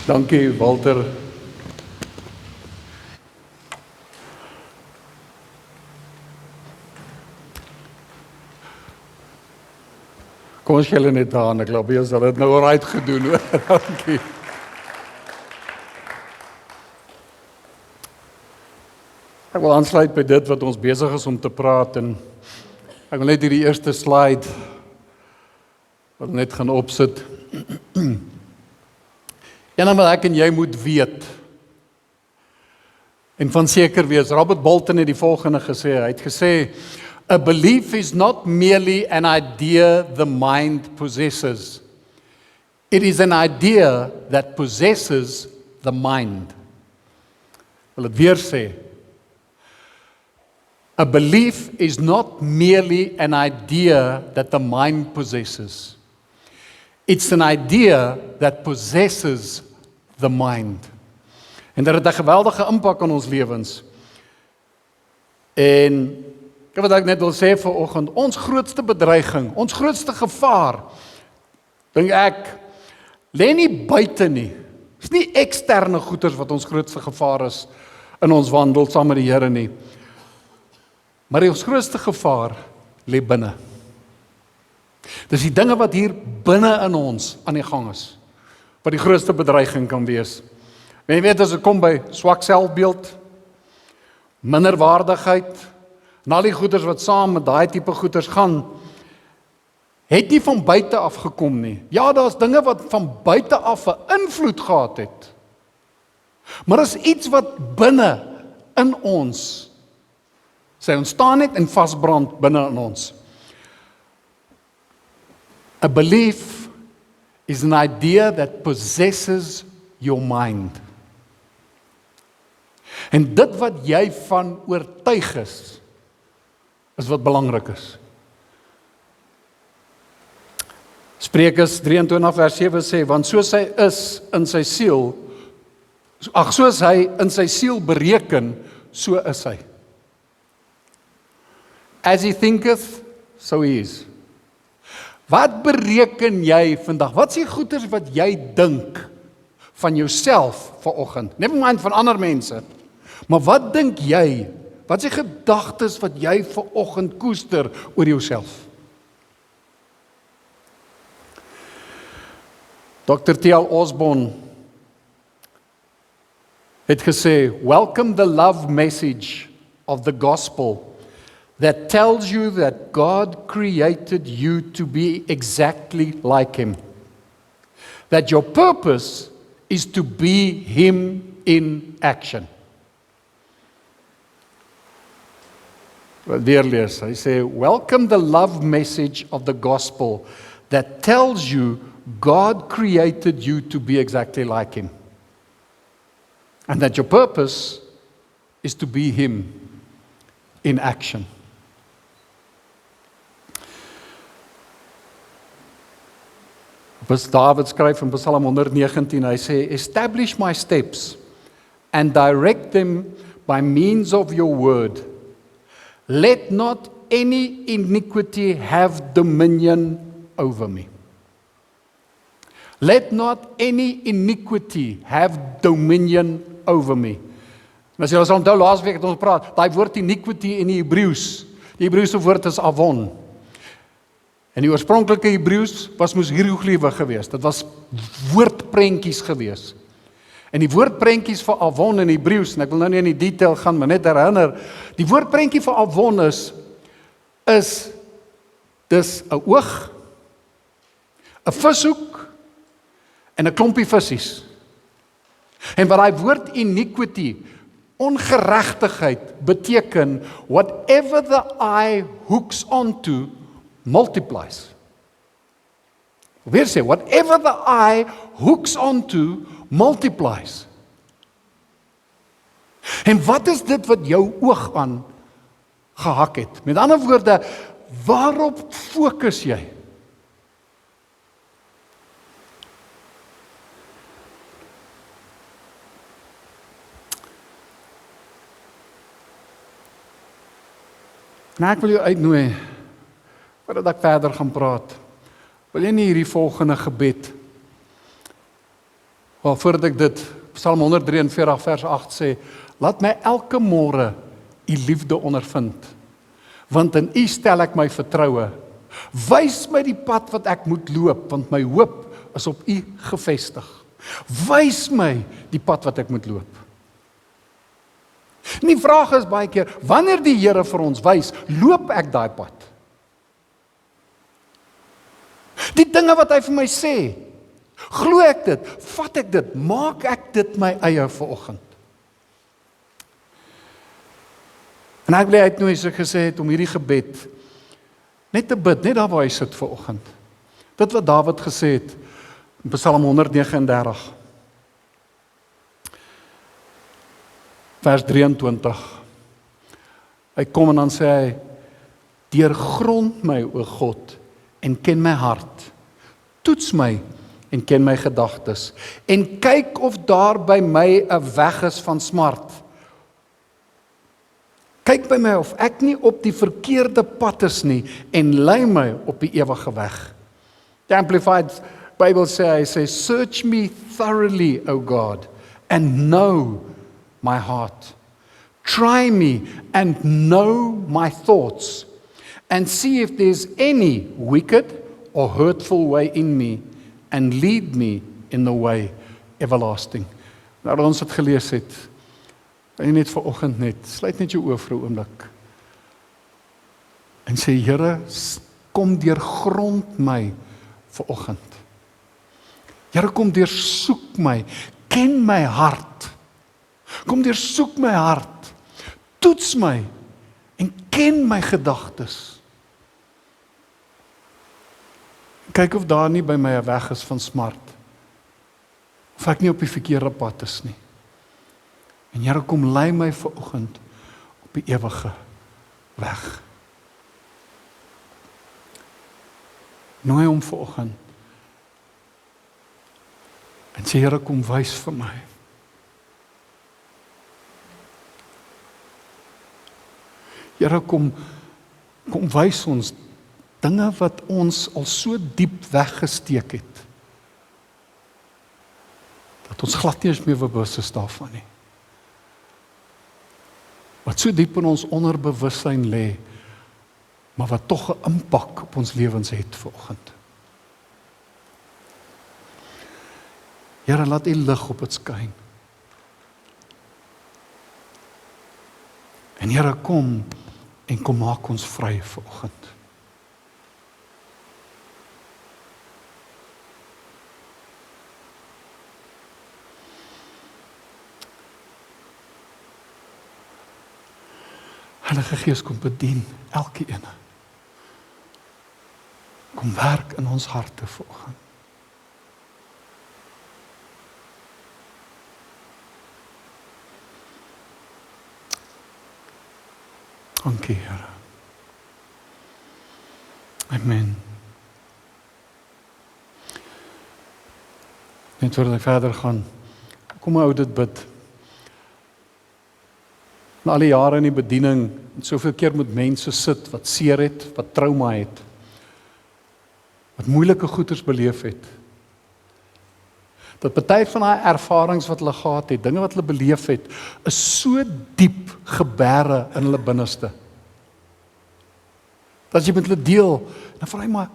Dankie Walter. Kom ons julle net aan, ek glo jy sal dit nou reg gedoen hoor. Dankie. Ek wil aansluit by dit wat ons besig is om te praat en ek wil net hierdie eerste slide wat net gaan opsit. En dan wil ek en jy moet weet en van seker wees, Robert Bolton het die volgende gesê, hy het gesê, a belief is not merely an idea the mind possesses. It is an idea that possesses the mind. Ek wil dit weer sê. A belief is not merely an idea that the mind possesses. It's an idea that possesses the mind. En dit het 'n geweldige impak op ons lewens. En wat ek net wil sê vanoggend, ons grootste bedreiging, ons grootste gevaar, dink ek, lê nie buite nie. Dis nie eksterne goeders wat ons grootste gevaar is in ons wandel saam met die Here nie. Maar ons grootste gevaar lê binne. Dis die dinge wat hier binne in ons aan die gang is, wat die grootste bedreiging kan wees. Jy weet, as dit kom by swak selfbeeld, minderwaardigheid, en al die goeders wat saam met daai tipe goeders gaan, het nie van buite af gekom nie. Ja, daar's dinge wat van buite af 'n invloed gehad het. Maar is iets wat binne in ons sy ontstaan het en vasbrand binne in ons. A belief is an idea that possesses your mind. En dit wat jy van oortuig is wat belangrik is. Spreuke 23 vers 7 sê, want soos hy is in sy siel, soos hy in sy siel bereken, so is hy. As he thinketh, so he is. Wat bereken jy vandag? Wat is die goeders wat jy dink van jouself vanoggend? Never mind van ander mense. Maar wat dink jy? Wat is die gedagtes wat jy vanoggend koester oor jouself? Dr. T.L. Osborne het gesê, welcome the love message of the gospel that tells you that God created you to be exactly like Him. That your purpose is to be Him in action. Weer lees, hy sê, welcome the love message of the gospel that tells you God created you to be exactly like Him. And that your purpose is to be Him in action. David skryf in Psalm 119, hy sê, establish my steps and direct them by means of your word. Let not any iniquity have dominion over me. Let not any iniquity have dominion over me. En as jy ons onthou, laasweek het ons gepraat, daai woord iniquity in die Hebreëse woord is avon. En die oorspronklike Hebreëus moes hierogliewe gewees. Dit was woordprentjies gewees. En die woordprentjies vir avon in Hebreëus, en ek wil nou nie in die detail gaan, maar net herinner, die woordprentjie vir avon is dis 'n oog, 'n vishoek en 'n klompie vissies. En wat daai woord iniquity, ongeregtigheid, beteken whatever the eye hooks onto multiplies. Weer sê, whatever the eye hooks onto multiplies. En wat is dit wat jou oog aan gehak het? Met ander woorde, waarop fokus jy? Nou, ek wil jou uitnooi, voordat ek verder gaan praat, wil jy nie hierdie volgende gebed Wel, voordat ek dit, Psalm 143 vers 8 sê, laat my elke môre u liefde ondervind, want in u stel ek my vertroue. Wys my die pad wat ek moet loop, want my hoop is op u gefestig. Wys my die pad wat ek moet loop. En die vraag is baie keer, wanneer die Here vir ons wys, loop ek daai pad? Die dinge wat hy vir my sê, glo ek dit, vat ek dit, maak ek dit my eie vanoggend. En ek wil uitnooi, soos ek gesê het, om hierdie gebed net te bid, net daar waar hy sit vanoggend. Dit wat Dawid gesê het in Psalm 139 vers 23. Hy kom en dan sê hy, deurgrond my, o God, en ken my hart. Toets my en ken my gedagtes. En kyk of daar by my 'n weg is van smart. Kyk by my of ek nie op die verkeerde pad is nie en lei my op die ewige weg. The Amplified Bible sê, hy sê, search me thoroughly, O God, and know my heart. Try me and know my thoughts, and see if there's any wicked or hurtful way in me, and lead me in the way everlasting. Nou ons het gelees het, en net vanoggend net, sluit net jou oë vir 'n oomblik, en sê, Here, kom deurgrond my vanoggend. Here, kom deursoek my, ken my hart. Kom deursoek my hart, toets my en ken my gedagtes. Kyk of daar nie by my 'n weg is van smart, of ek nie op die verkeerde pad is nie. En Here, kom lei my vanoggend op die ewige weg. Nooi hom vanoggend en sê, Here, kom wys vir my. Here, kom wys ons dinge wat ons al so diep weggesteek het, dat ons glad nie eens meer bewus is daarvan nie. Wat so diep in ons onderbewussyn lê, maar wat tog 'n impak op ons lewens het vanoggend. Here, laat U lig op dit skyn. En Here, kom en kom maak ons vry vanoggend. Heilige Gees, kom bedien elkeen. Kom werk in ons harte vanoggend. Dankie, Here. Amen. Net voordat ek verder gaan, kom hou dit bid. Na al die jare in die bediening, en soveel keer met mense sit wat seer het, wat trauma het, wat moeilike goeders beleef het. Dat party van daai ervarings wat hulle gehad het, dinge wat hulle beleef het, is so diep geberre in hulle binneste. Dat jy met hulle deel, dan vra jy maar,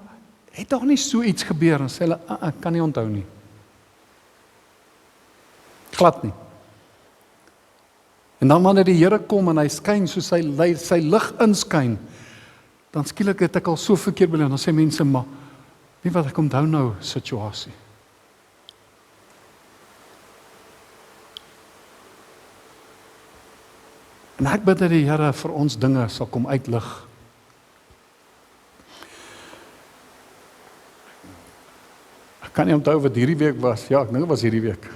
het daar nie so iets gebeur? En sê hulle, ek kan nie onthou nie. Glad nie. En dan wanneer die Here kom en hy skyn, soos sy lig inskyn, dan skielik het ek al so verkeerd beleef, dan sê mense, maar, nie wat ek onthou nou situasie. En ek bid dat die Here vir ons dinge sal kom uitlig. Ek kan nie onthou wat hierdie week was. Ja, ek dink dit was hierdie week.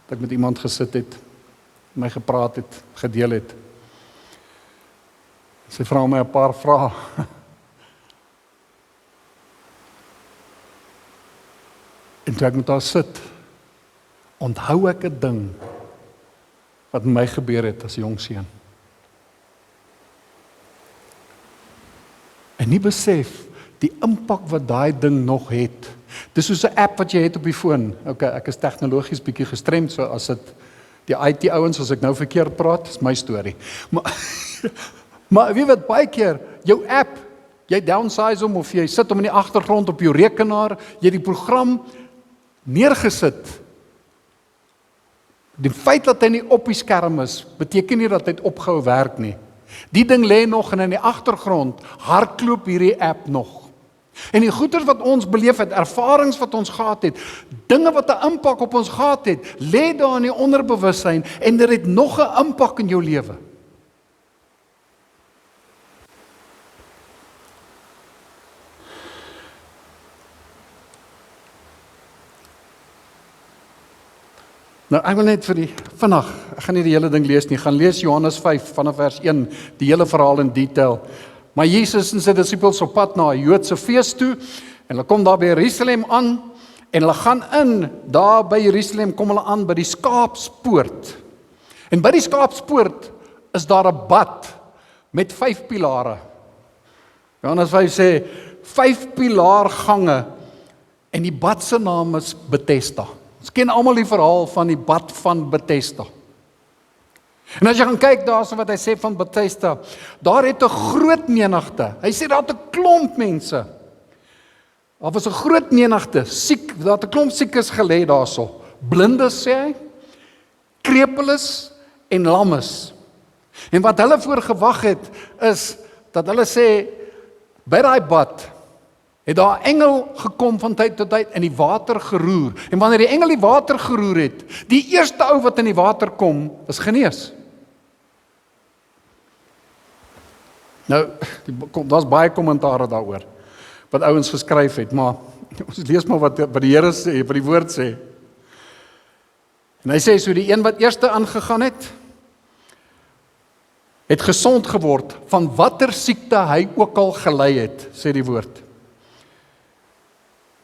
Dat ek met iemand gesit het, my gepraat het, gedeel het. Sy vra my 'n paar vrae. En toe ek met haar sit, onthou ek 'n ding wat met my gebeur het as 'n jong seun. En nie besef die impak wat daai ding nog het. Dis soos 'n app wat jy het op die foon. Okay, ek is tegnologies bietjie gestremd, so as dit die IT ouens, as ek nou verkeerd praat, is my storie. Maar, maar weet wat, baie keer, jou app, jy downsize hom, of jy sit hom in die agtergrond op jou rekenaar, jy het die program neergesit. Die feit dat hy nie op die skerm is, beteken nie dat hy opgehou werk nie. Die ding lê nog en in die agtergrond hardloop hierdie app nog. En die goeders wat ons beleef het, ervarings wat ons gehad het, dinge wat 'n impak op ons gehad het, lê daar in die onderbewussyn en dit het nog 'n impak in jou lewe. Nou, ek wil net vandag, ek gaan nie die hele ding lees nie, gaan lees Johannes 5 vanaf vers 1, die hele verhaal in detail. Maar Jesus en sy disippels op pad na 'n Joodse fees toe, en hulle kom daar by Jerusalem aan, en hulle gaan in, daar by Jerusalem kom hulle aan by die skaapspoort. En by die skaapspoort is daar 'n bad met 5 pilare. Johannes 5 sê, 5 pilaargange, en die bad se naam is Bethesda. Ons ken almal die verhaal van die bad van Bethesda. En as jy gaan kyk daarso wat hy sê van Bethesda, daar het 'n groot menigte. Hy sê daar het 'n klomp mense. Daar was 'n groot menigte, siek, daar het 'n klomp siekes gelê daarso. Blindes sê hy, krepeles en lammes. En wat hulle voorgewag het is dat hulle sê by daai bad het daar 'n engel gekom van tyd tot tyd en die water geroer. En wanneer die engel die water geroer het, die eerste ou wat in die water kom, is genees. Nou, daar's baie kommentare daaroor, wat ouens geskryf het, maar ons lees maar wat die Here sê, wat die woord sê. En hy sê, so die een wat eerste aangegaan het gesond geword, van watter siekte hy ook al gely het, sê die woord.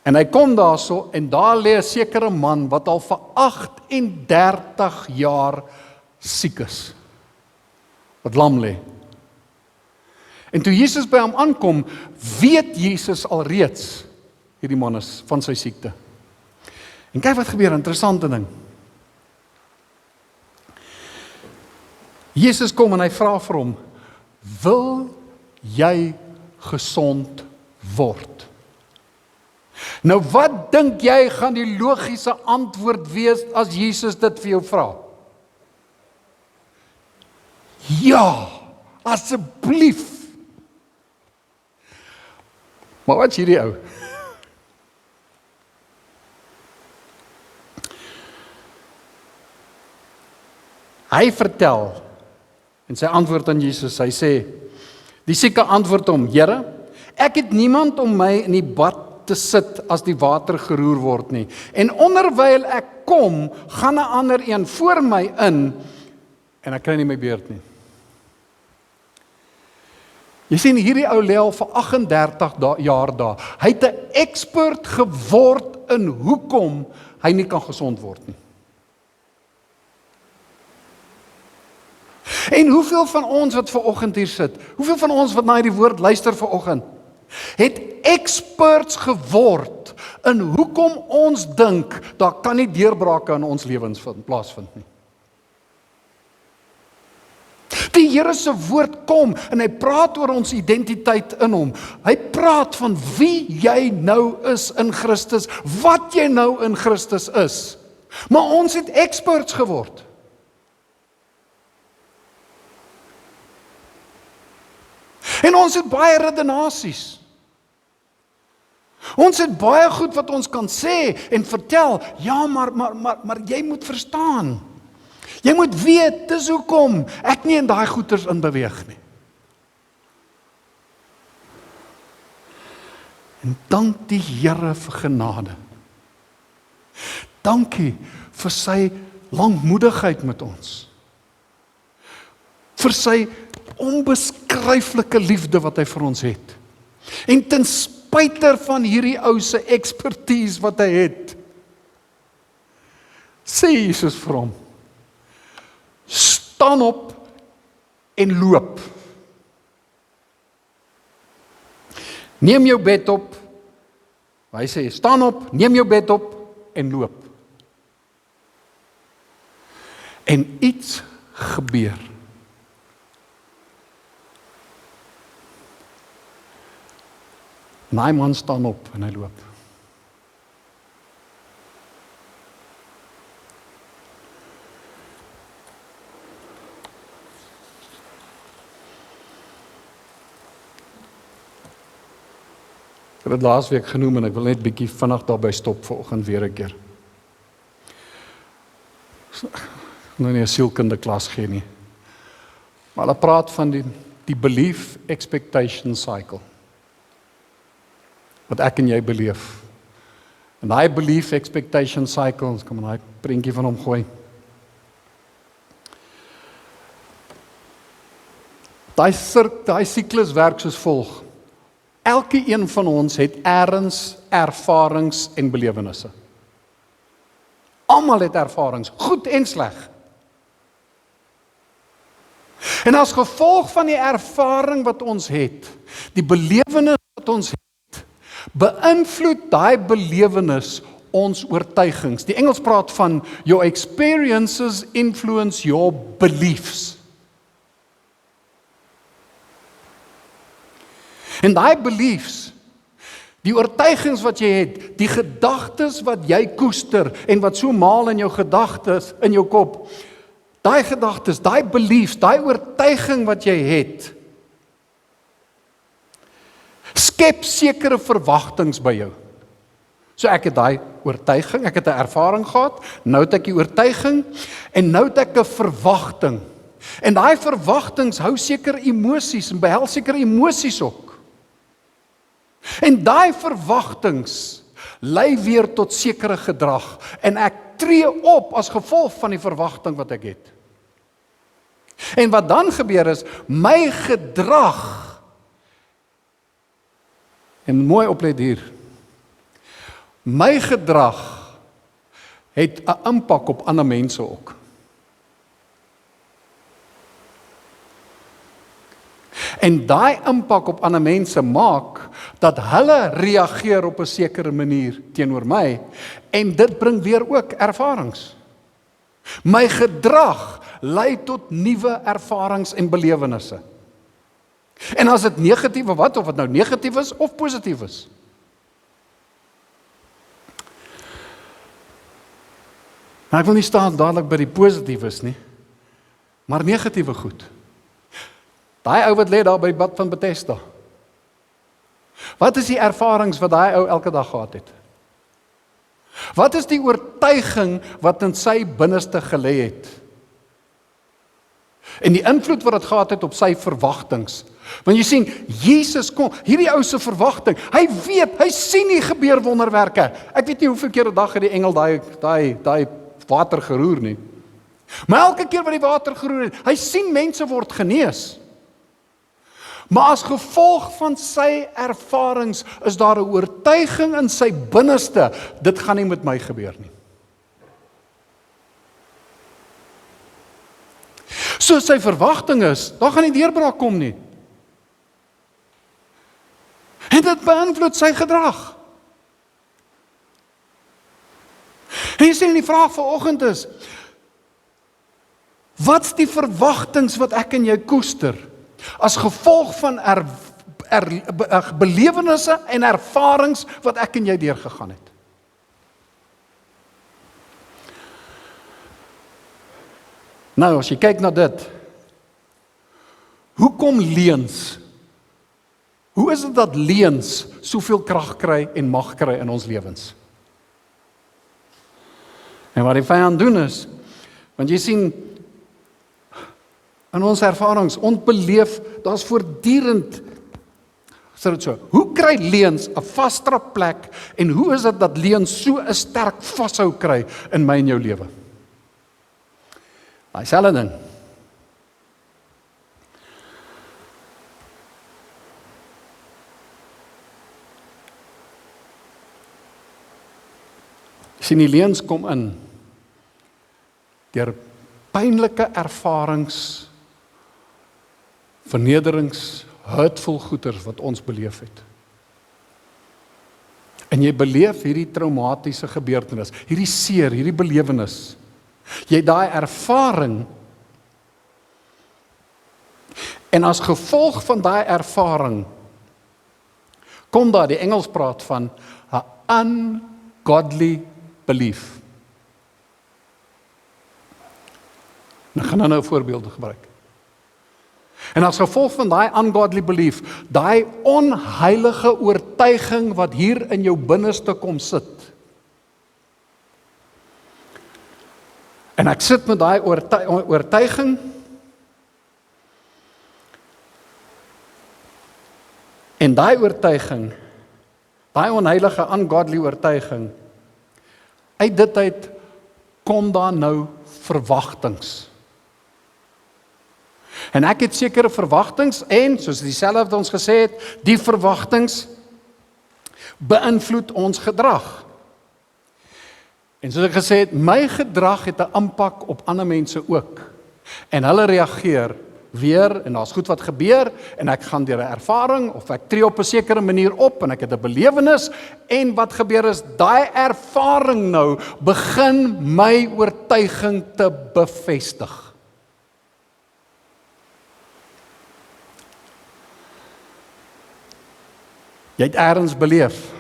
En hy kom daarso, en daar lê 'n sekere man, wat al vir 38 jaar siek is, wat lam lê. En toe Jesus by hom aankom, weet Jesus alreeds, hierdie man is van sy siekte. En kyk wat gebeur, interessante ding. Jesus kom en hy vra vir hom, wil jy gesond word? Nou wat dink jy gaan die logiese antwoord wees as Jesus dit vir jou vra? Ja, asseblief. Maar wat is hierdie ou? Hy vertel, en sy antwoord aan Jesus, hy sê, die sieke antwoord hom, Here, ek het niemand om my in die bad te sit as die water geroer word nie. En onderwyl ek kom, gaan 'n ander een voor my in, en ek kry nie my beurt nie. Jy sien, hierdie ou lê al vir 38 jaar daar. Hy het 'n expert geword in hoekom hy nie kan gesond word nie. En hoeveel van ons wat vanoggend hier sit, hoeveel van ons wat na hierdie woord luister vanoggend, het experts geword in hoekom ons dink, daar kan nie deurbrake in ons lewens plaasvind nie. Die Here se woord kom en hy praat oor ons identiteit in hom. Hy praat van wie jy nou is in Christus, wat jy nou in Christus is. Maar ons het experts geword. En ons het baie redenasies. Ons het baie goed wat ons kan sê en vertel. Ja, maar jy moet verstaan. Jy moet weet, dis hoekom ek nie in daai goeters in beweeg nie. En dank die Here vir genade. Dankie vir sy langmoedigheid met ons. Vir sy onbeskryflike liefde wat hy vir ons het. En ten spyte van hierdie ou se ekspertise wat hy het, sê Jesus vir hom, staan op en loop. Neem jou bed op. Hy sê, staan op, neem jou bed op en loop. En iets gebeur. En daai man staan op en hy loop. Ek het dit laas week genoem en ek wil net bietjie vinnig daarby stop vanoggend weer 'n keer. Nou nie 'n sielkunde klas gee nie. Maar hulle praat van die belief expectation cycle. Wat ek en jy beleef. En daai belief expectation cycle, ons kan maar daai prentjie van hom gooi. Daai siklus werk soos volg. Elke een van ons het erns, ervarings en belewennisse. Almal het ervarings, goed en sleg. En as gevolg van die ervaring wat ons het, die belewenis wat ons het, beïnvloed daai belewenis ons oortuigings. Die Engels praat van your experiences influence your beliefs. En daai beliefs, die oortuigings wat jy het, die gedagtes wat jy koester en wat so maal in jou gedagtes, in jou kop, daai gedagtes, daai beliefs, daai oortuiging wat jy het, skep sekere verwagtinge by jou. So ek het daai oortuiging, ek het 'n ervaring gehad, nou het ek die oortuiging en nou het ek 'n verwagting. En daai verwagtinge hou sekere emosies en behels sekere emosies ook. En daai verwagtinge lei weer tot sekere gedrag en ek tree op as gevolg van die verwagting wat ek het. En wat dan gebeur is, my gedrag, en mooi oplet hier, my gedrag het 'n impak op ander mense ook. En daai impak op ander mense maak dat hulle reageer op 'n sekere manier teenoor my en dit bring weer ook ervarings. My gedrag lei tot nuwe ervarings en belewennisse. En as dit negatief of dit nou negatief is of positief is. Nou ek wil nie staan dadelik by die positiefes nie, maar negatiewe goed. Daai ou wat lê daar by die bad van Bethesda. Wat is die ervarings wat daai ou elke dag gehad het? Wat is die oortuiging wat in sy binneste gelê het? En die invloed wat dit gehad het op sy verwagtinge. Want jy sien, Jesus kom, hierdie ou se verwagting, hy weet, hy sien nie gebeur wonderwerke. Ek weet nie hoeveel keer 'n dag het die engel daai water geroer nie. Maar elke keer wat die water geroer het, hy sien mense word genees. Maar as gevolg van sy ervarings is daar 'n oortuiging in sy binneste, dit gaan nie met my gebeur nie. So sy verwagting is, daar gaan nie deurbraak kom nie. En dit beïnvloed sy gedrag. En jy sien die vraag vanoggend is, wat's die verwagtinge wat ek en jy koester? As gevolg van belewennisse en ervarings wat ek en jy deurgegaan het. Nou, as jy kyk na dit, hoekom leuns? Hoe is dit dat leuns soveel krag kry en mag kry in ons lewens? En wat die vyand doen is, want jy sien, in ons ervarings, ons beleef, daar's voortdurend, sê dit so, hoe kry leuns 'n vaster plek, en hoe is dit dat leuns so 'n sterk vashou kry in my en jou lewe? Daai selfde ding. Sien die leuns kom in, deur pynlike ervarings, vernederings, hurtful goeters wat ons beleef het. En jy beleef hierdie traumatiese gebeurtenis, hierdie seer, hierdie belewenis. Jy het daai ervaring, en as gevolg van daai ervaring, kom daar, die Engels praat van, a ungodly belief. Ek gaan nou 'n voorbeeld gebruik. En as gevolg van daai ungodly belief, daai onheilige oortuiging wat hier in jou binneste kom sit. En ek sit met daai oortuiging, en daai oortuiging, daai onheilige ungodly oortuiging, uit dit uit kom daar nou verwagtings. En ek het sekere verwagtings en, soos dieselfde ons gesê het, die verwagtings beïnvloed ons gedrag. En soos ek gesê het, my gedrag het 'n impak op ander mense ook. En hulle reageer weer, en daar's goed wat gebeur, en ek gaan deur 'n ervaring, of ek tree op 'n sekere manier op, en ek het 'n belewenis, en wat gebeur is, daai ervaring nou, begin my oortuiging te bevestig. Jy het ergens beleef.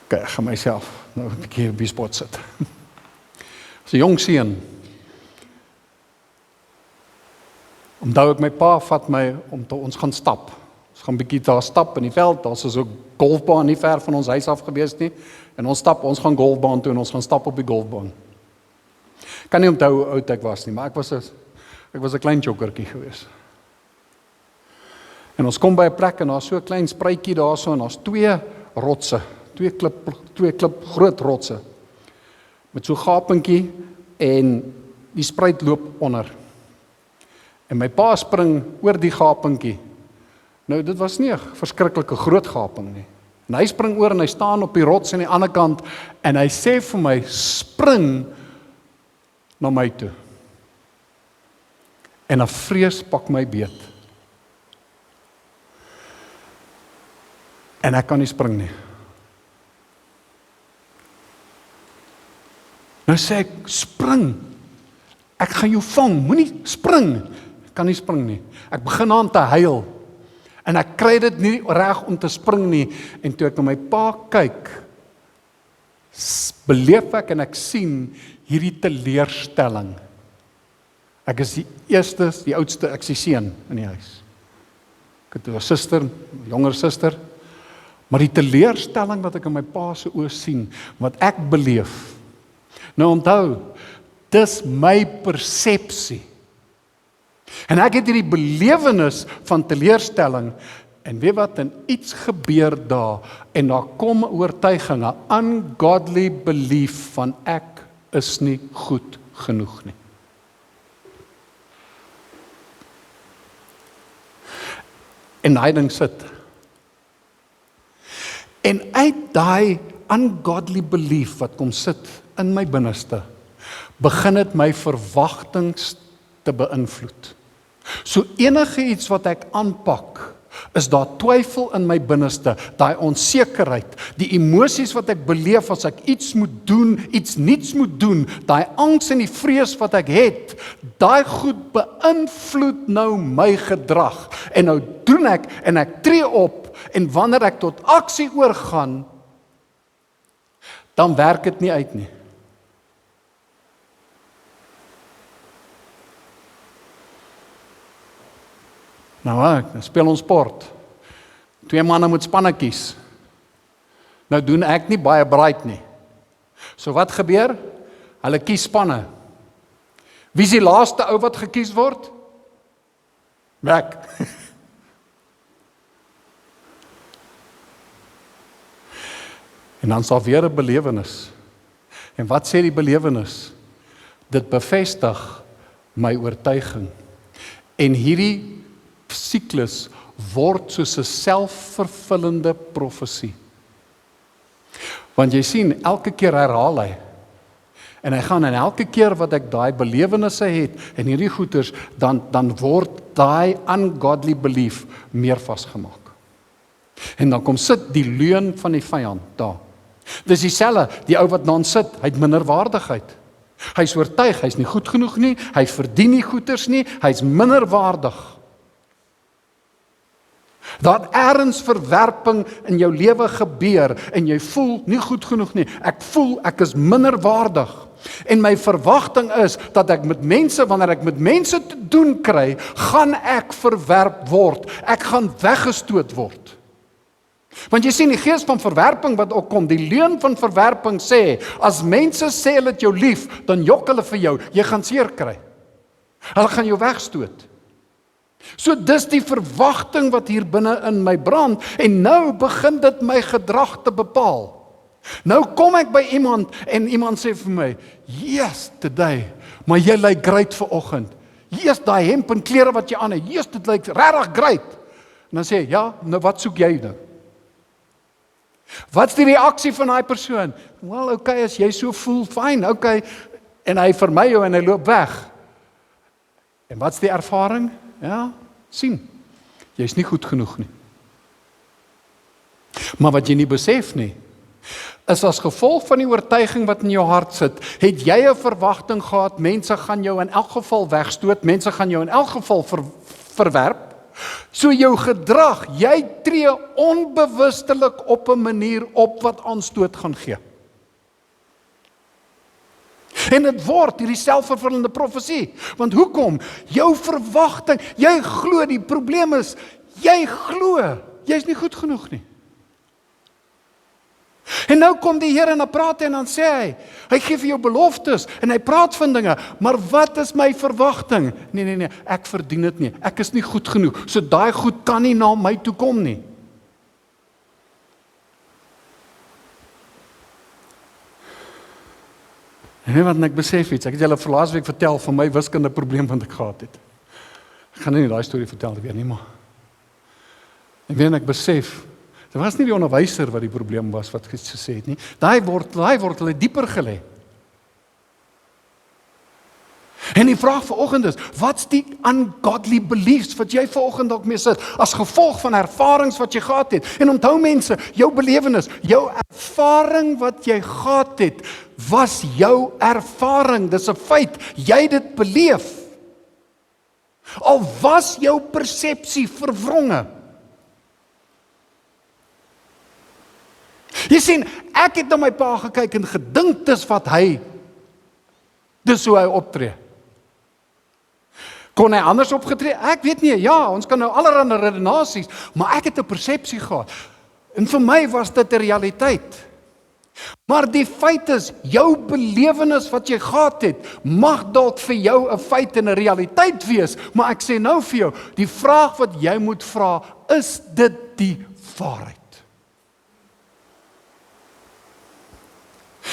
Ek gaan myself nou 'n bietjie op die spot sit. As 'n jong seun, onthou ek my pa vat my om ons gaan stap. Ons gaan bietjie daar stap in die veld, daar's so 'n golfbaan nie ver van ons huis af gewees nie. En ons gaan golfbaan toe en ons gaan stap op die golfbaan. Kan nie onthou hoe oud ek was nie, maar ek was 'n klein jokkertjie gewees. En ons kom by 'n plek en daar's so 'n klein spruitjie daarso en daar's twee rotse, twee klip groot rotse met so 'n gapentjie en die spruit loop onder. En my pa spring oor die gapentjie. Nou dit was nie 'n verskriklike groot gaping nie. En hy spring oor en hy staan op die rots aan die ander kant en hy sê vir my, spring na my toe. En 'n vrees pak my beet. En ek kan nie spring nie. Nou sê ek, spring. Ek gaan jou vang, moenie spring. Ek kan nie spring nie. Ek begin aan te huil. En ek kry dit nie reg om te spring nie. En toe ek na my pa kyk, beleef ek en ek sien hierdie teleurstelling. Ek is die eerste, die oudste, ek is die seun in die huis. Ek het 'n suster, 'n jonger suster. Maar die teleurstelling wat ek in my pa se oë sien, wat ek beleef. Nou onthou, dis my persepsie. En ek het hierdie belewenis van teleurstelling, en weet wat, en iets gebeur daar, en daar kom 'n oortuiging, 'n ungodly belief van ek is nie goed genoeg nie. En daai ding sit. En uit daai ungodly belief wat kom sit in my binneste, begin dit my verwagtings te beïnvloed. So enige iets wat ek aanpak, is daar twyfel in my binneste, daai onsekerheid, die emosies wat ek beleef as ek iets moet doen, iets niets moet doen, daai angs en die vrees wat ek het, daai goed beïnvloed nou my gedrag. En nou doen ek en ek tree op, en wanneer ek tot aksie oorgaan, dan werk dit nie uit nie. Nou, speel ons sport. 2 manne moet spanne kies. Nou doen ek nie baie braai nie. So wat gebeur? Hulle kies spanne. Wie is die laaste ou wat gekies word? Ek. En dan sal weer 'n belewenis. En wat sê die belewenis? Dit bevestig my oortuiging. En hierdie siklus word soos 'n selfvervullende profesie. Want jy sien, elke keer herhaal hy. En hy gaan, en elke keer wat ek daai belewennisse het, en hierdie goeters, dan word daai ungodly belief meer vasgemaak. En dan kom sit die leuen van die vyand daar. Dis dieselfde, die ou wat dan sit, hy het minderwaardigheid. Hy is oortuig, hy is nie goed genoeg nie, hy verdien nie goeders nie, hy is minderwaardig. Dat ergens verwerping in jou lewe gebeur en jy voel nie goed genoeg nie. Ek voel ek is minderwaardig. En my verwagting is dat ek met mense, wanneer ek met mense te doen kry, gaan ek verwerp word. Ek gaan weggestoot word. Want jy sien die gees van verwerping wat ook kom, die leuen van verwerping sê, as mense sê hulle het jou lief, dan jok hulle vir jou, jy gaan seer kry. Hulle gaan jou wegstoot. So dis die verwagting wat hier binne in my brand, en nou begin dit my gedrag te bepaal. Nou kom ek by iemand, en iemand sê vir my, yes, today, maar jy lyk great vanoggend. Yes, daai hemp en klere wat jy aan het, yes, dit lyk regtig great. En dan sê hy, ja, nou wat soek jy nou? Wat is die reaksie van daai persoon? Wel, okay, as jy so voel, fine, okay, en hy vermy jou en hy loop weg. En wat is die ervaring? Ja, sien, jy is nie goed genoeg nie. Maar wat jy nie besef nie, is as gevolg van die oortuiging wat in jou hart sit, het jy 'n verwagting gehad, mense gaan jou in elk geval wegstoot, mense gaan jou in elk geval verwerp. So jou gedrag, jy tree onbewustelik op 'n manier op wat aanstoot gaan gee. En dit word hierdie selfvervullende profesie. Want hoekom? Jou verwagting, jy glo, die probleem is, jy glo, jy is nie goed genoeg nie. En nou kom die Here en dan praat hy en dan sê hy gee vir jou beloftes en hy praat van dinge, maar wat is my verwagting? Nee, ek verdien dit nie, ek is nie goed genoeg, so daai goed kan nie na my toe kom nie. En wat ek besef iets, ek het julle laas week vertel van my wiskunde probleem wat ek gehad het. Ek gaan nie daai storie vertel weer nie, maar ek besef, dit was nie die onderwyser wat die probleem was wat gesê het nie. Daai word hulle dieper gelê. En die vraag vanoggend is, wat's die ungodly beliefs wat jy vanoggend dalk mee sit, as gevolg van ervarings wat jy gehad het? En onthou mense, jou belewenis, jou ervaring wat jy gehad het, was jou ervaring, dis 'n feit, jy het dit beleef. Al was jou persepsie verwronge. Jy sien, ek het na my pa gekyk en gedink dis wat hy, dis hoe hy optree. Kon hy anders opgetree? Ek weet nie, ja, ons kan nou allerlei redenasies, maar ek het 'n persepsie gehad. En vir my was dit 'n realiteit. Maar die feit is, jou belewenis wat jy gehad het, mag dalk vir jou 'n feit en 'n realiteit wees, maar ek sê nou vir jou, die vraag wat jy moet vra, is dit die waarheid?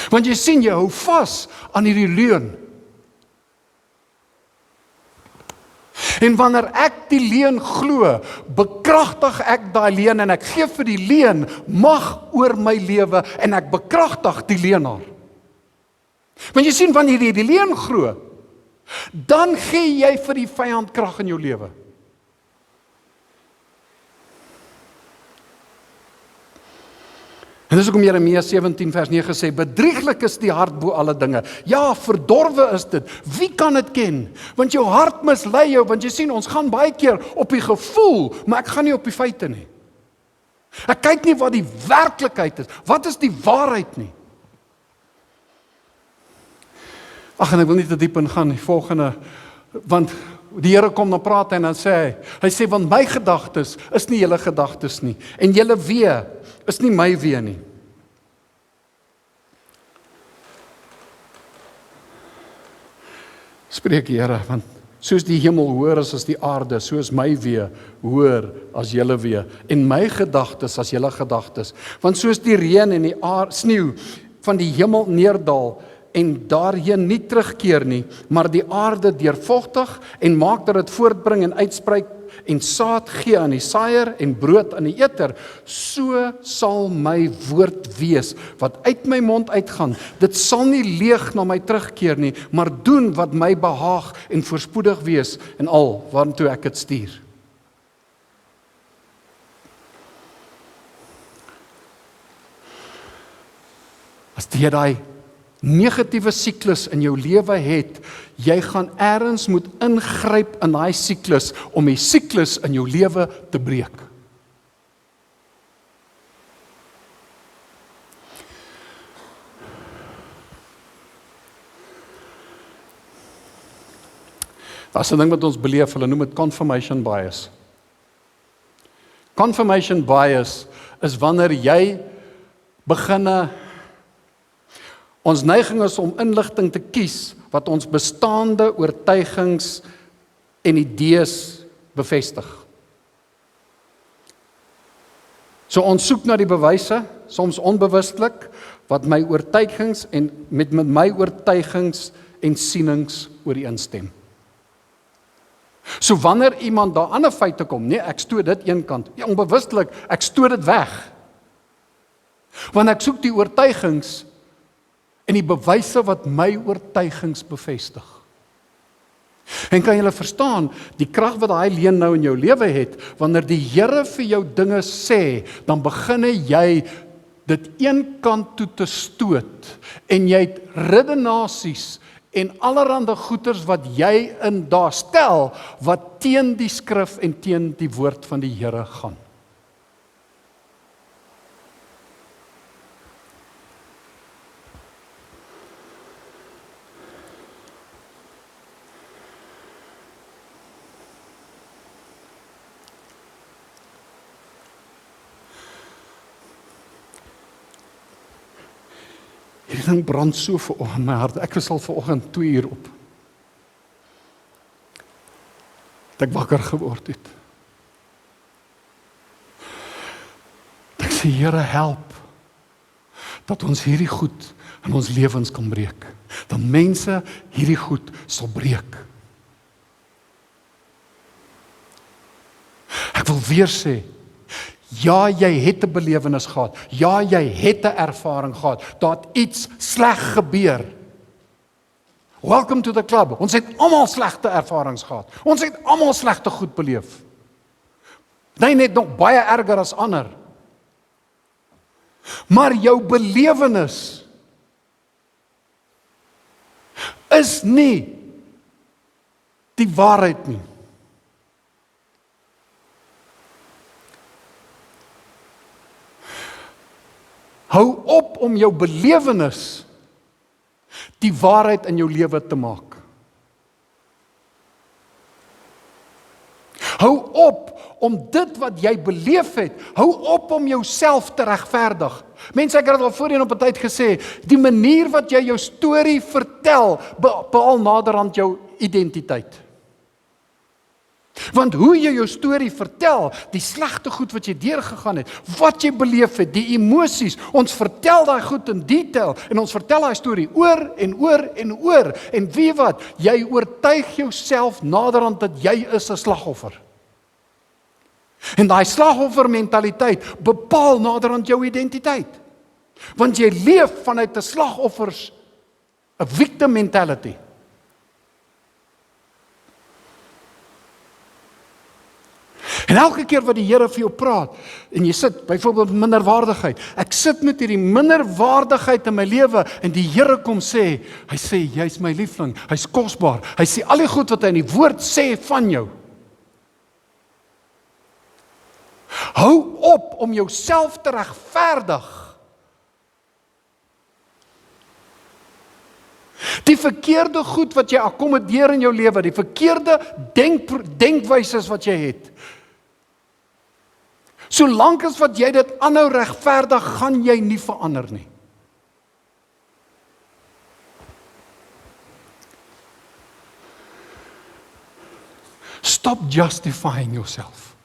Want jy sien, jy hou vas aan hierdie leuen. En wanneer ek die leuen glo, bekragtig ek daai leuen en ek gee vir die leuen mag oor my lewe en ek bekragtig die leenaar. Want jy sien, wanneer jy die leuen glo, dan gee jy vir die vyand krag in jou lewe. En dis hoekom Jeremia 17 vers 9 sê, bedrieglik is die hart bo alle dinge. Ja, verdorwe is dit. Wie kan dit ken? Want jou hart mislei jou, want jy sien, ons gaan baie keer op die gevoel, maar ek gaan nie op die feite nie. Ek kyk nie wat die werklikheid is. Wat is die waarheid nie? Ag, en ek wil nie te diep in gaan, die volgende, want die Here kom dan praat en dan sê hy sê, want my gedagtes is nie julle gedagtes nie, en julle wee is nie my wee nie. Spreek die Here, want soos die hemel hoër is as die aarde, so is my wee hoër as julle wee, en my gedagtes as julle gedagtes. Want soos die reën en die sneeu van die hemel neerdal, en daarheen nie terugkeer nie, maar die aarde deurvogtig en maak dat dit voortbring en uitsprei en saad gee aan die saaier en brood aan die eter, so sal my woord wees wat uit my mond uitgaan. Dit sal nie leeg na my terugkeer nie, maar doen wat my behaag en voorspoedig wees in al waartoe ek dit stuur. As jy daai negatiewe siklus in jou lewe het, jy gaan eers moet ingryp in daai siklus om die siklus in jou lewe te breek. Daar's 'n ding wat ons beleef, hulle noem dit confirmation bias. Confirmation bias is wanneer jy beginne, ons neiging is om inligting te kies wat ons bestaande oortuigings en idees bevestig. So ons soek na die bewyse, soms onbewustelik, wat my oortuigings en met my oortuigings en sienings ooreenstem. So wanneer iemand daar ander feite kom, nee, ek stoot dit een kant, ja, onbewustelik, ek stoot dit weg. Want ek soek die oortuigings en die bewyse wat my oortuigings bevestig. En kan julle verstaan, die krag wat daai leen nou in jou lewe het, wanneer die Here vir jou dinge sê, dan begin jy dit een kant toe te stoot, en jy het redenasies en allerhande goeters wat jy in daar stel, wat teen die skrif en teen die woord van die Here gaan. Hierdie ding brand so in my hart. Ek was al vanoggend 2 uur op. Dat ek wakker geword het. Dat ek sê, Here, help, dat ons hierdie goed in ons lewens kan breek. Dat mense hierdie goed sal breek. Ek wil weer sê, ja, jy het 'n belewenis gehad. Ja, jy het 'n ervaring gehad. Daar het iets sleg gebeur. Welcome to the club. Ons het almal slegte ervarings gehad. Ons het almal slegte goed beleef. Nee, net nog baie erger as ander. Maar jou belewenis is nie die waarheid nie. Hou op om jou belewenis die waarheid in jou lewe te maak. Hou op om dit wat jy beleef het, hou op om jouself te regverdig. Mense, ek het al voorheen op 'n tyd gesê, die manier wat jy jou storie vertel, bepaal naderhand jou identiteit. Want hoe jy jou storie vertel, die slegte goed wat jy deurgegaan het, wat jy beleef het, die emosies, ons vertel daai goed in detail, en ons vertel daai storie oor en oor en oor, en weet wat, jy oortuig jouself naderhand dat jy is 'n slagoffer. En daai slagoffermentaliteit bepaal naderhand jou identiteit. Want jy leef vanuit 'n slagoffers, 'n victim mentality. En elke keer wat die Here vir jou praat, en jy sit, byvoorbeeld minderwaardigheid, ek sit met hierdie minderwaardigheid in my lewe, en die Here kom sê, hy sê, jy's my liefling, hy's kosbaar, hy sê al die goed wat hy in die woord sê van jou. Hou op om jouself te regverdig. Die verkeerde goed wat jy akkommodeer in jou lewe, die verkeerde denkwyses wat jy het, solank as wat jy dit aanhou regverdig, gaan jy nie verander nie. Stop justifying yourself.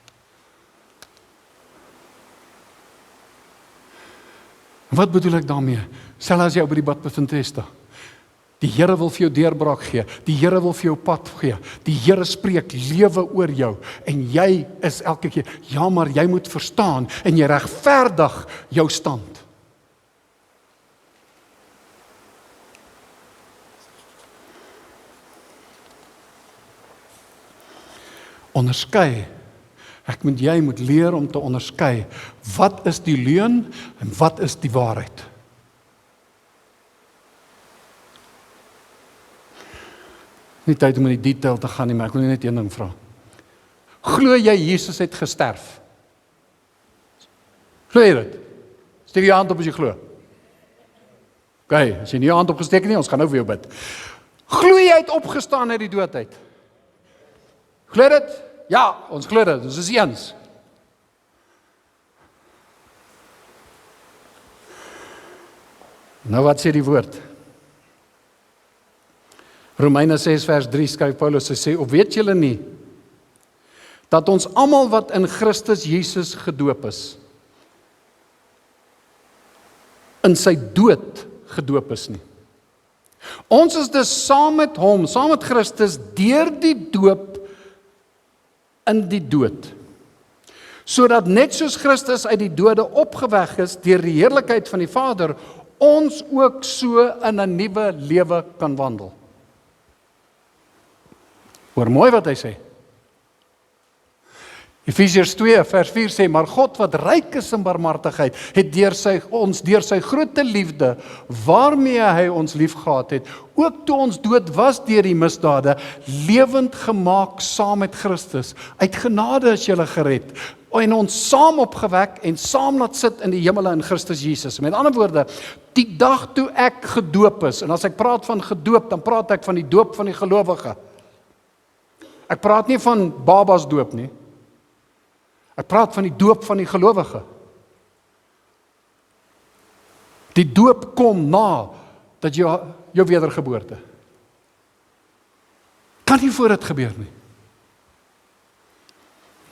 Wat bedoel ek daarmee? Stel as jy op die badpunt is, die Here wil vir jou deurbraak gee, die Here wil vir jou pad gee, die Here spreek lewe oor jou, en jy is elke keer, ja, maar jy moet verstaan, en jy regverdig jou stand. Onderskei, jy moet leer om te onderskei, wat is die leuen, en wat is die waarheid. Nie tyd om in die detail te gaan nie, maar ek wil net een ding vra. Glo jy Jesus het gesterf? Glo jy dit? Steek jy hand op as jy glo. OK, as jy nie jou hand opgesteek nie, ons gaan nou vir jou bid. Glo jy het opgestaan uit die dood uit? Glo jy dit? Ja, ons glo dit, ons is eens. Nou wat sê die woord? Romeine 6 vers 3 skryf Paulus, hy sê, of weet julle nie, dat ons almal wat in Christus Jesus gedoop is, in sy dood gedoop is nie. Ons is dus saam met hom, saam met Christus, deur die doop in die dood. Sodat net soos Christus uit die dode opgewek is deur die heerlikheid van die Vader, ons ook so in 'n nuwe lewe kan wandel. Hoor mooi wat hy sê. Efesiërs 2 vers 4 sê, maar God wat ryk is in barmhartigheid, het deur sy grote liefde, waarmee hy ons liefgehad het, ook toe ons dood was deur die misdade, lewend gemaak saam met Christus. Uit genade is julle gered, en ons saam opgewek en saam laat sit in die hemele in Christus Jesus. Met ander woorde, die dag toe ek gedoop is, en as ek praat van gedoop, dan praat ek van die doop van die gelowige. Ek praat nie van babas doop nie. Ek praat van die doop van die gelowige. Die doop kom na dat jou wedergeboorte. Kan nie voor dit gebeur nie.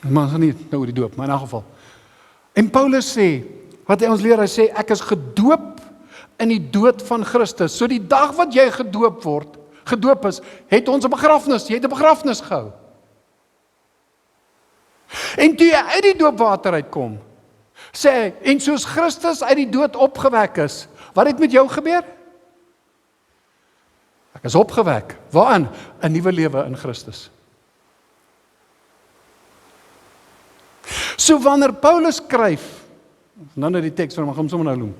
Maar ons nie nou oor die doop, maar in 'n geval. En Paulus sê, wat hy ons leer, hy sê, ek is gedoop in die dood van Christus. So die dag wat jy gedoop is, het ons 'n begrafnis, jy het 'n begrafnis gehou. En toe jy uit die doopwater uitkom, sê hy, en soos Christus uit die dood opgewek is, wat het met jou gebeur? Ek is opgewek. Waarin? 'n nuwe lewe in Christus. So wanneer Paulus skryf, nou net die teks, maar gaan hom sommer nou noem.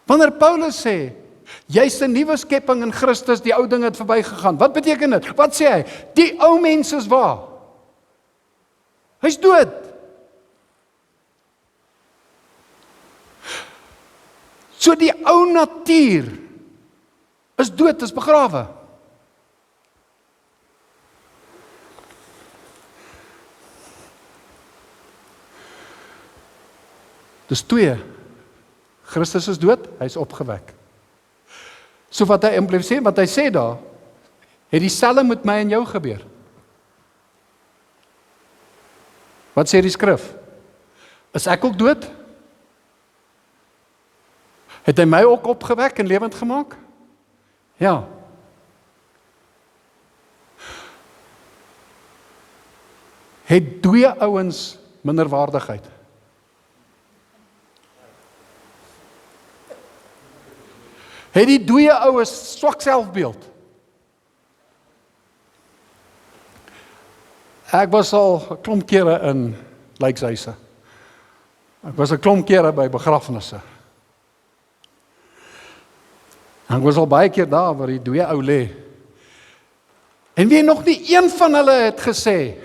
Wanneer Paulus sê, jy's 'n nuwe skepping in Christus, die ou ding het verbygegaan. Wat beteken dit? Wat sê hy? Die ou mens is waar? Hy's dood. So die ou natuur is dood, is begrawe. Dis twee. Christus is dood, hy is opgewek. So wat hy impliseer, wat hy sê daar, het dieselfde met my en jou gebeur. Wat sê die skrif? Is ek ook dood? Het hy my ook opgewek en lewend gemaak? Ja. Het twee ouens minderwaardigheid? Het die dooie oues swak selfbeeld? Ek was al 'n klomp kere in lijkshuise. Ek was 'n klomp kere by begrafnisse. Ek was al baie keer daar waar die dooie ou lê. En wie nog nie een van hulle het gesê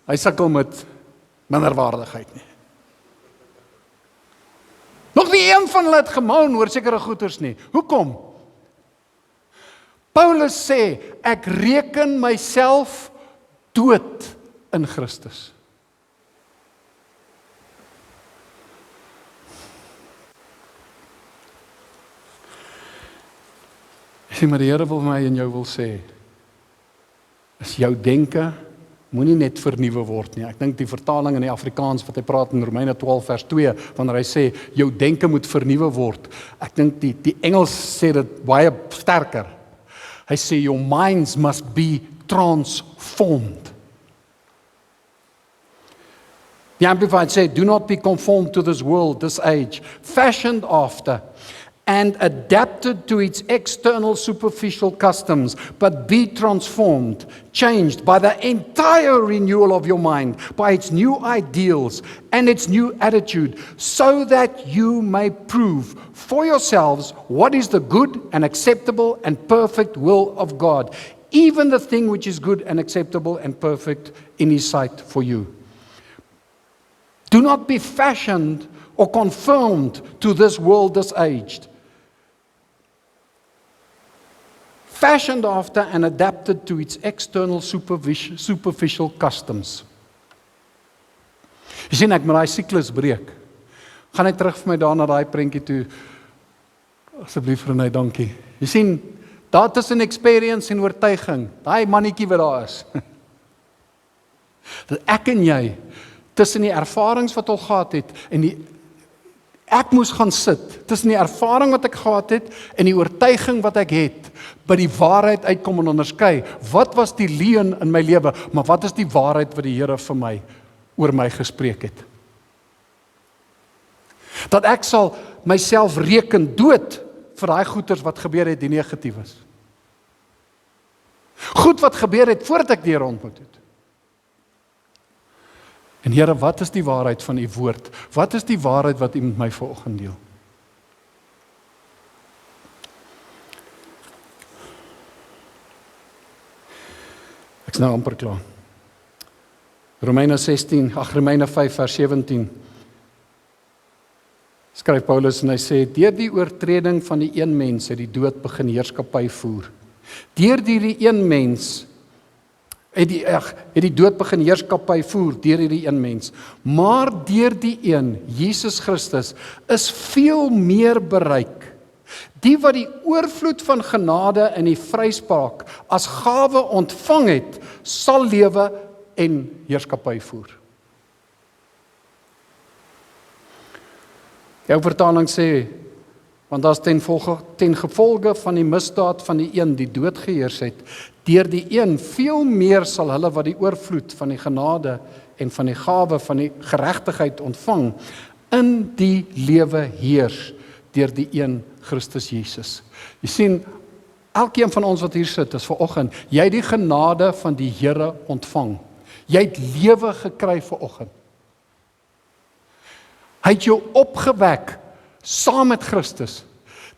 hy sukkel met minderwaardigheid nie. Nog nie een van hulle het gemoun oor sekere goeters nie. Hoekom? Paulus sê, ek reken myself dood in Christus. Maar die Here wil my en jou wil sê, is jou denke moenie net vernuwe word nie. Ek dink die vertaling in die Afrikaans wat hy praat in Romeine 12 vers 2, wanneer hy sê, jou denke moet vernuwe word. Ek dink die Engels sê dit baie sterker. Hy sê, your minds must be transformed. The Amplified sê, do not be conformed to this world, this age, fashioned after, and adapted to its external superficial customs, but be transformed, changed by the entire renewal of your mind, by its new ideals and its new attitude, so that you may prove for yourselves what is the good and acceptable and perfect will of God, even the thing which is good and acceptable and perfect in His sight for you. Do not be fashioned or conformed to this world, this age, fashioned after and adapted to its external superficial customs. Jy sien, ek moet daai siklus breek. Gaan net terug vir my daar na daai prentjie toe. Asseblief Renée, dankie. Jy sien, daar tussen experience en oortuiging, daai mannetjie wat daar is. Dat ek en jy, tussen die ervarings wat al gehad het, en ek moes gaan sit, tussen die ervaring wat ek gehad het, en die oortuiging wat ek het, by die waarheid uitkom en onderskei, wat was die leuen in my lewe, maar wat is die waarheid wat die Here vir my, oor my gespreek het. Dat ek sal myself reken dood, vir daai goeters wat gebeur het, die negatief is. Goed wat gebeur het, voordat ek die Here ontmoet het. En Here, wat is die waarheid van U woord? Wat is die waarheid wat U met my vanoggend deel? Ek is nou amper klaar. Romeine 5 vers 17. Skryf Paulus en hy sê, deur die oortreding van die een mens het die dood begin heerskappy voer. Deur die een mens het die dood begin heerskappy voer, deur die een mens. Maar deur die een, Jesus Christus, is veel meer bereik. Die wat die oorvloed van genade en die vryspraak as gawe ontvang het, sal lewe en heerskappy voer. Jou vertaling sê, want as ten gevolge van die misdaad van die een die dood geheers het, deur die een veel meer sal hulle wat die oorvloed van die genade en van die gawe van die geregtigheid ontvang, in die lewe heers, deur die een Christus Jesus. Jy sien, elkeen van ons wat hier sit, is vanoggend, jy het die genade van die Here ontvang. Jy het lewe gekry vanoggend. Hy het jou opgewek saam met Christus.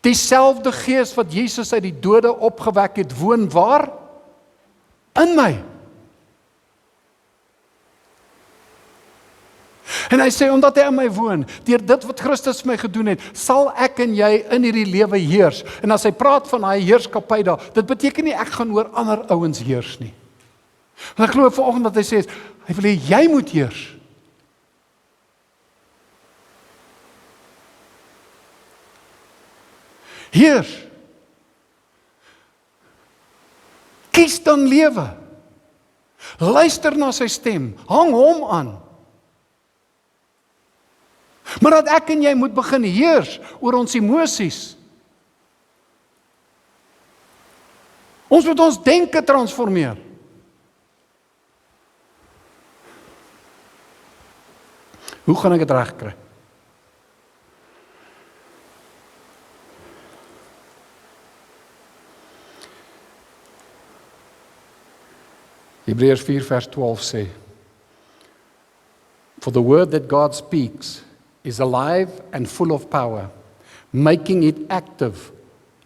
Dieselfde Gees wat Jesus uit die dode opgewek het, woon waar? In my. En hy sê, omdat hy in my woon, deur dit wat Christus vir my gedoen het, sal ek en jy in hierdie lewe heers. En as hy praat van hy heerskappy daar, dit beteken nie ek gaan oor ander ouens heers nie. Want ek glo vanoggend dat hy sê, hy wil hê jy moet heers. Heers. Kies dan lewe. Luister na sy stem. Hang hom aan. Maar dat ek en jy moet begin heers oor ons emosies. Ons moet ons denke transformeer. Hoe gaan ek dit regkry? Hebreërs 4 vers 12 sê, for the word that God speaks is alive and full of power, making it active,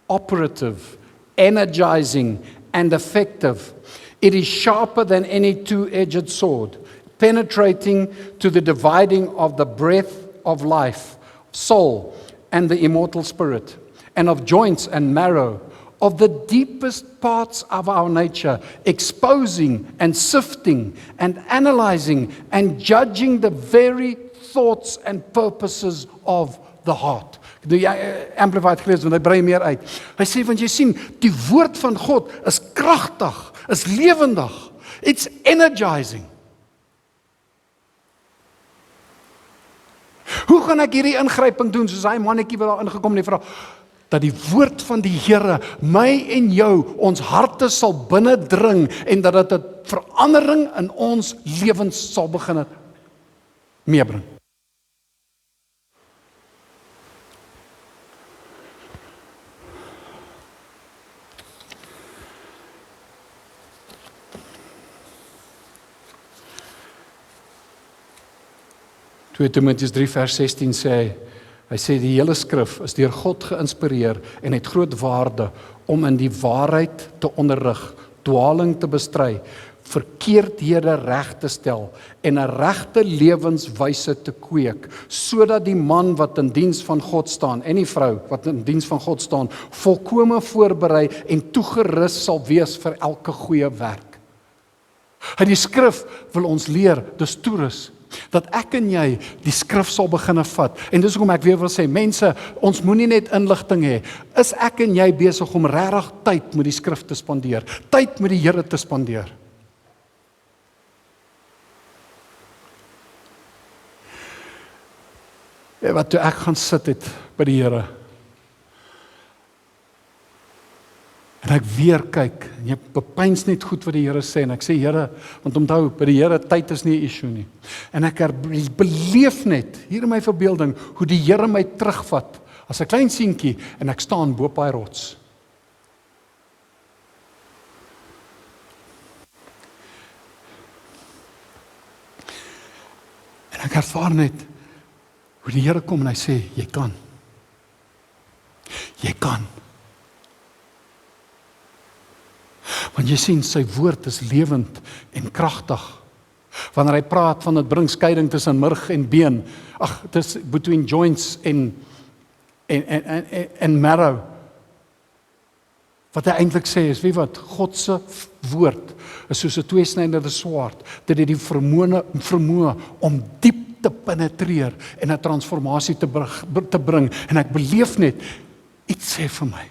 operative, energizing, and effective. It is sharper than any two-edged sword, penetrating to the dividing of the breath of life, soul, and the immortal spirit, and of joints and marrow, of the deepest parts of our nature, exposing and sifting and analyzing and judging the very thoughts and purposes of the heart. Die Amplified gelees, want hy brei meer uit. Hy sê, want jy sien, die woord van God is kragtig, is lewendig. It's energizing. Hoe gaan ek hierdie ingryping doen, soos hy mannetjie wat daar ingekom en die vra, dat die woord van die Here, my en jou, ons harte sal binnendring, en dat dit 'n verandering in ons lewens sal begin meebring. 2 Timoteus 3 vers 16 sê hy sê die hele skrif is deur God geïnspireer en het groot waarde om in die waarheid te onderrig, dwaling te bestry, verkeerdhede reg te stel en 'n regte lewenswyse te kweek, sodat die man wat in diens van God staan en die vrou wat in diens van God staan, volkome voorberei en toegerus sal wees vir elke goeie werk. En die skrif wil ons leer, dis toerus, dat ek en jy die skrif sal begin vat. En dis hoekom ek weer wil sê, mense, ons moenie net inligting hê. Is ek en jy besig om regtig tyd met die skrif te spandeer, tyd met die Here te spandeer? Wat toe ek gaan sit het by die Here, en ek weer kyk, en jy bepeins net goed wat die Here sê, en ek sê, Here, want onthou, by die Here, tyd is nie 'n issue nie. En ek beleef net, hier in my verbeelding, hoe die Here my terugvat, as 'n klein seentjie, en ek staan bo op daai rots. En ek ervaar net, hoe die Here kom en hy sê, jy kan. Jy kan. Want jy sien, sy woord is lewend en kragtig. Wanneer hy praat van dit bring skeiding tussen murg en been, dit is between joints en marrow. Wat hy eintlik sê is, weet wat, God se woord is soos 'n tweesnydende swaard, dit het die vermoë om diep te penetreer en 'n transformasie te bring. En ek beleef net, iets sê vir my.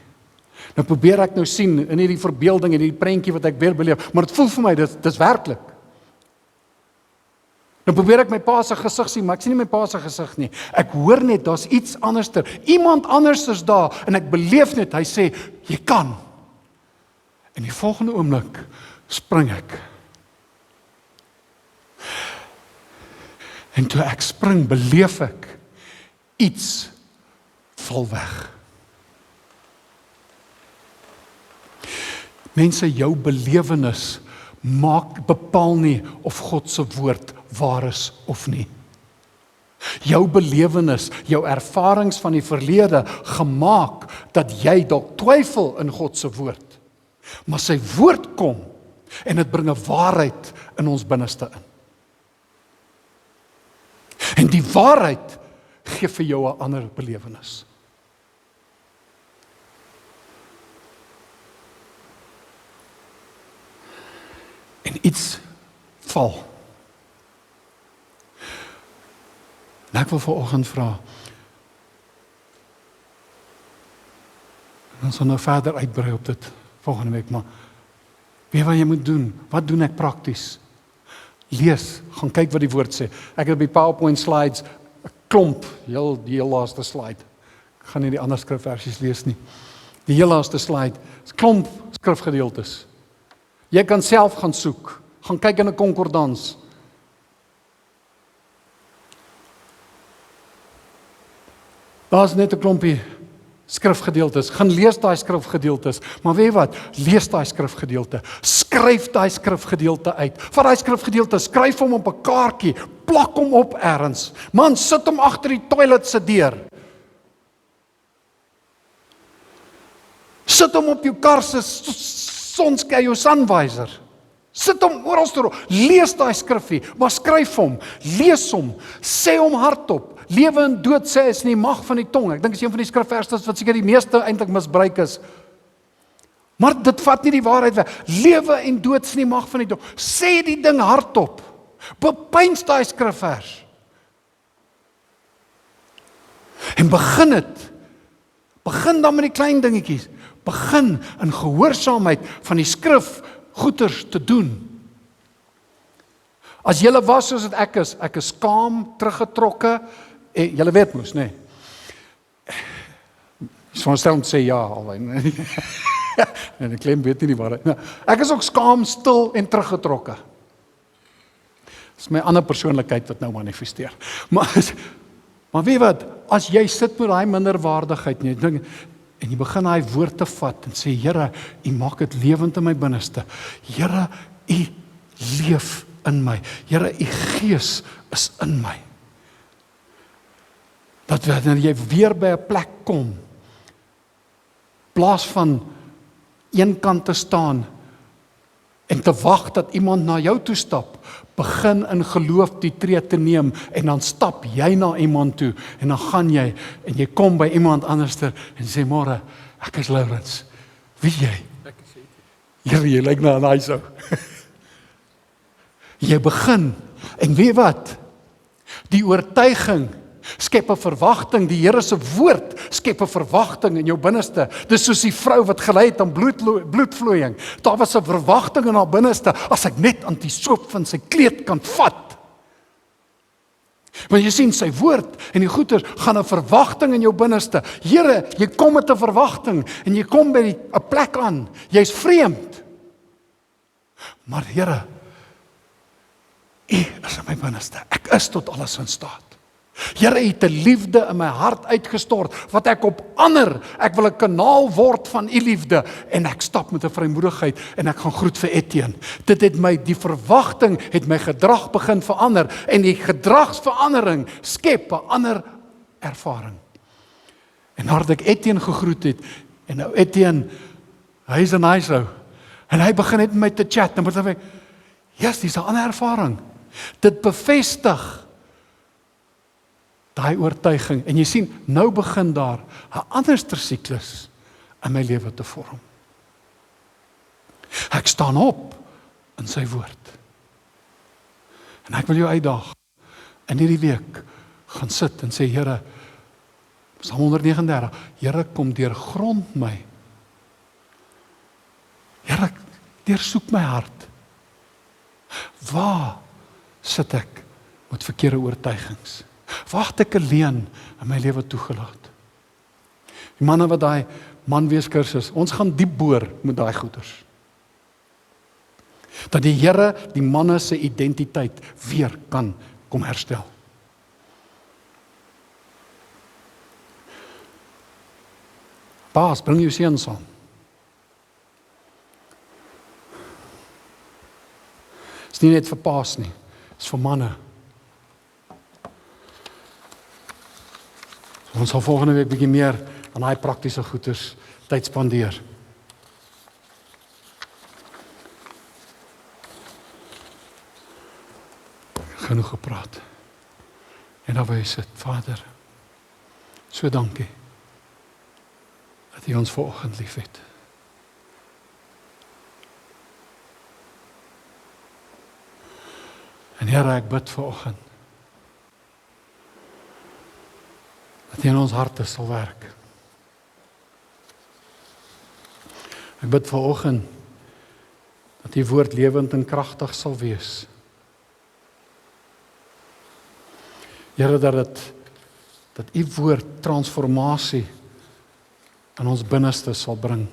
Nou probeer ek nou sien in hierdie verbeelding en hierdie prentjie wat ek weer beleef, maar dit voel vir my, dis werklik. Nou probeer ek my pa se gesig sien, maar ek sien nie my pa se gesig nie. Ek hoor net, daar's iets anderster. Iemand anders is daar, en ek beleef net, hy sê, jy kan. En die volgende oomblik, spring ek. En toe ek spring, beleef ek, iets val weg. Mense, jou belewenis bepaal nie of God se woord waar is of nie. Jou belewenis, jou ervarings van die verlede gemaak dat jy dalk twyfel in God se woord. Maar sy woord kom en dit bring 'n waarheid in ons binneste in. En die waarheid gee vir jou 'n ander belewenis. En iets val. En ek wil vanoggend vra, en ons sal nou verder uitbrei op dit volgende week, maar weet wat jy moet doen? Wat doen ek prakties? Lees, gaan kyk wat die woord sê. Ek het op die PowerPoint slides 'n klomp, die heel laaste slide. Ek gaan nie die ander skrifversies lees nie. Die heel laaste slide, is klomp skrifgedeeltes. Jy kan self gaan soek, gaan kyk in 'n konkordans. Daar's net 'n klompie skrifgedeeltes. Gaan lees daai skrifgedeeltes. Maar weet wat? Lees daai skrifgedeelte. Skryf daai skrifgedeelte uit. Vat daai skrifgedeelte, skryf hom op 'n kaartjie, plak hom op ergens. Man, sit hom agter die toilet se deur. Sit hom op jou kar se sonskei, jou sunvisor. Sit hom oral toe. Lees daai skrifgie, maar skryf hom, lees hom, sê hom hardop. Lewe en dood sê is in die mag van die tong. Ek dink is een van die skrifverse wat seker die meeste eintlik misbruik is. Maar dit vat nie die waarheid weg. Lewe en dood is in die mag van die tong. Sê die ding hardop. Bepeins daai skrifvers. En begin dit. Begin dan met die klein dingetjies. Begin in gehoorsaamheid van die skrif goeders te doen. As julle was soos dit ek is skaam, teruggetrokke, julle weet mos, nee. Is van stel om te sê ja, alweer. En ek klem weet nie die waarheid. Nou, ek is ook skaam, stil en teruggetrokke. Dis my ander persoonlikheid wat nou manifesteer. Maar weet wat, as jy sit met daai minderwaardigheid nie, en jy begin daai woord te vat en sê, Here, U maak dit lewend in my binneste. Here, U leef in my. Here, U Gees is in my. Dat wanneer jy weer by 'n plek kom, plaas van een kant te staan en te wag dat iemand na jou toe stap, begin in geloof die tree te neem en dan stap jy na iemand toe en dan gaan jy en jy kom by iemand anderster en sê, môre, ek is Laurens. Wie is jy? Ek is Here, jy lyk na 'n huis ou. Jy begin en weet wat? Die oortuiging skep 'n verwagting, die Here se woord skep 'n verwagting in jou binneste. Dis soos die vrou wat gelei het aan bloedvloeiing. Daar was 'n verwagting in haar binneste, as ek net aan die soop van sy kleed kan vat. Want jy sien, sy woord en die goeie gaan 'n verwagting in jou binneste. Here, jy kom met 'n verwagting en jy kom by 'n plek aan. Jy's vreemd. Maar Here, U is in my binneste. Ek is tot alles in staat. Here, U het 'n liefde in my hart uitgestort, wat ek op ander, ek wil 'n kanaal word van U liefde, en ek stap met 'n vrymoedigheid, en ek gaan groet vir Etienne. Dit het my, die verwagting, het my gedrag begin verander, en die gedragsverandering skep 'n ander ervaring. En nadat ek Etienne gegroet het, en nou Etienne, hy is 'n nice ou, en hy begin net met my te chat, en dan ek, yes, dis 'n ander ervaring. Dit bevestig daai oortuiging, en jy sien, nou begin daar 'n anderster siklus in my lewe te vorm. Ek staan op in sy woord. En ek wil jou uitdaag, in hierdie week, gaan sit en sê, Here, Psalm 139, Here, kom deurgrond my. Here, deursoek my hart. Waar sit ek met verkeerde oortuigings? Waar het ek 'n leuen in my lewe toegelaat? Die manne wat daai manweeskursus, ons gaan diep boor met daai goeters. Dat die Here die manne se identiteit weer kan kom herstel. Paas, bring jou seun saam. Dit is nie net vir paas nie, dit is vir manne. Ons sal volgende week bietjie meer aan daai praktiese goeders tyd spandeer. Genoeg gepraat. En dan wil jy sit, Vader, so dankie dat U ons vanoggend liefhet. En Here, ek bid vanoggend dat U in ons harte sal werk. Ek bid vanoggend dat U woord lewend en kragtig sal wees. Here, dat U woord transformasie in ons binneste sal bring.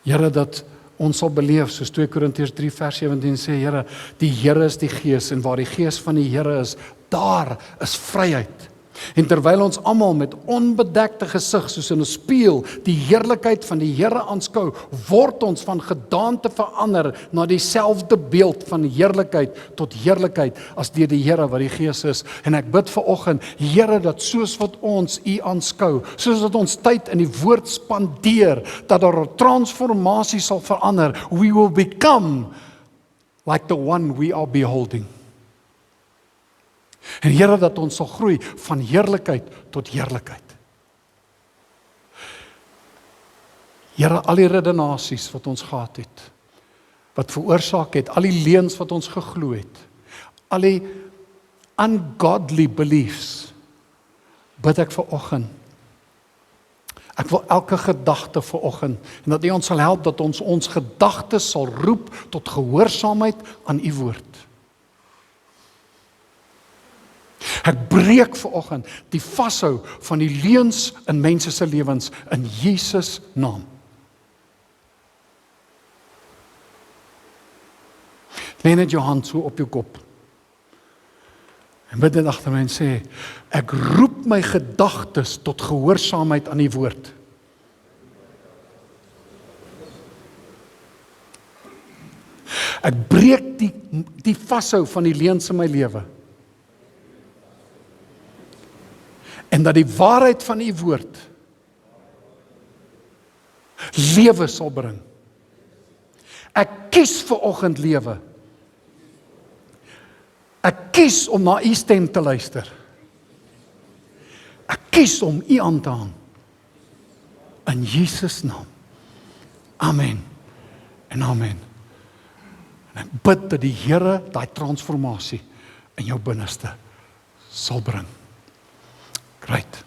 Here, dat ons sal beleef, soos 2 Korintiërs 3 vers 17 sê, Here, die Here is die Gees, en waar die Gees van die Here is, daar is vryheid. En terwyl ons almal met onbedekte gesig, soos in 'n spieël, die heerlikheid van die Here aanskou, word ons van gedaante verander na dieselfde beeld van heerlikheid tot heerlikheid as deur die Here wat die Gees is. En ek bid vanoggend, Here, dat soos wat ons U aanskou, soos wat ons tyd in die woord spandeer, dat daar 'n transformasie sal verander. We will become like the one we are beholding. En Here, dat ons sal groei van heerlikheid tot heerlikheid. Here, al die redenasies wat ons gehad het, wat veroorsaak het, al die leuns wat ons geglo het, al die ungodly beliefs, bid ek vanoggend. Ek wil elke gedagte vanoggend, en dat U ons sal help, dat ons gedagtes sal roep tot gehoorsaamheid aan U woord. Ek breek vanoggend die vashou van die leuns in mense se lewens in Jesus naam. Lê net jou hand so op jou kop. En bid net agter my en sê, ek roep my gedagtes tot gehoorsaamheid aan die woord. Ek breek die vashou van die leuns in my lewe. En dat die waarheid van u woord lewe sal bring. Ek kies vir oggend lewe. Ek kies om na u stem te luister. Ek kies om u aan te hang. In Jesus naam. Amen. En amen. En ek bid dat die Here daai transformasie in jou binneste sal bring. Great.